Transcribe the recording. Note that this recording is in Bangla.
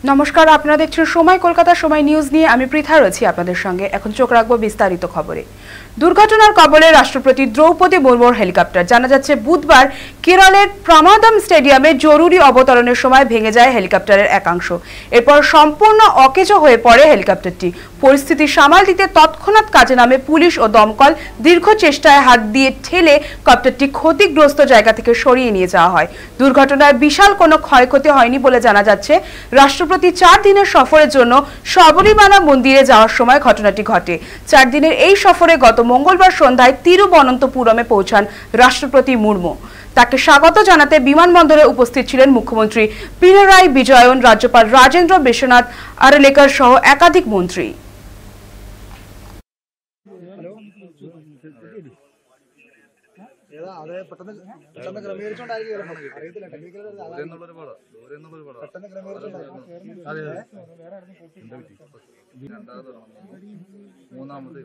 নমস্কার, আপনারা দেখছেন সময় কলকাতা সময় নিউজ নিয়ে আমি পৃথা রয়েছি আপনাদের সঙ্গে। এখন চোখ রাখবো বিস্তারিত খবরে। দুর্ঘটনার কবলে রাষ্ট্রপতি দ্রৌপদী মুর্মুর হেলিকপ্টার। জানা যাচ্ছে বুধবার কেরলের প্রমাদম স্টেডিয়ামে জরুরি অবতরণের সময় ভেঙে যায় হেলিকপ্টারের একাংশ। এরপর সম্পূর্ণ অকেজো হয়ে পড়ে হেলিকপ্টারটি। পরিস্থিতি সামাল দিতে তৎক্ষণাৎ কাজে নামে পুলিশ ও দমকল। দীর্ঘ চেষ্টায় হাত দিয়ে ঠেলে কপ্টারটি ক্ষতিগ্রস্ত জায়গা থেকে সরিয়ে নিয়ে যাওয়া হয়। দুর্ঘটনায় বিশাল কোনো ক্ষয়ক্ষতি হয়নি বলে জানা যাচ্ছে। রাষ্ট্রপতি 4 দিনের সফরের জন্য শবরীমালা মন্দিরে যাওয়ার সময় ঘটনাটি ঘটে। 4 দিনের এই সফরে গত মঙ্গলবার সন্ধ্যায় তিরুবনন্তপুরমে পৌঁছান রাষ্ট্রপতি মুর্মু। তাকে স্বাগত জানাতে বিমানবন্দরে উপস্থিত ছিলেন মুখ্যমন্ত্রী পিনারাই বিজয়ন, রাজ্যপাল রাজেন্দ্র বিশ্বনাথ আরলেকার সহ একাধিক মন্ত্রী। മൂന്നാമത്